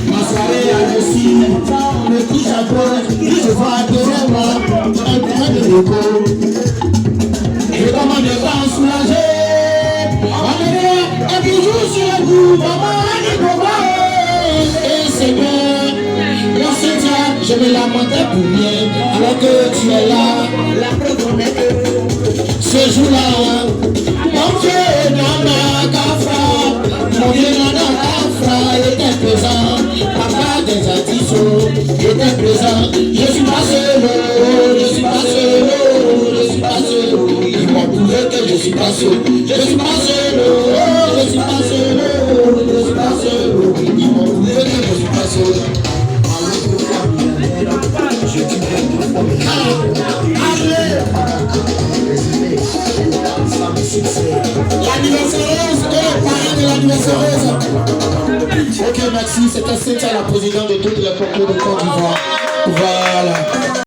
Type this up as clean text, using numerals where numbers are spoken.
Ma soirée a réussi, me couche à peur, je vois derrière moi un point de déco. Et comment ne pas en soulager? Un bijou sur le goût, maman, et c'est bien. On se tient, je me lamentais pour rien, alors que tu es là. La preuve est que ce jour-là, mon Dieu n'a qu'à faire, mon Dieu n'a qu'à faire, était présent. Papa des artistes était présent. Je suis pas seul, je suis pas seul, je suis pas seul. Ils m'ont prouvé que je suis pas seul. Je suis pas seul, je suis pas seul, je suis pas seul. Ils m'ont prouvé que je suis pas seul. L'anniversaire, parrain de l'anniversaire. Ok, merci. C'était Cynthia, la présidente de toutes les concours de Côte d'Ivoire. Voilà.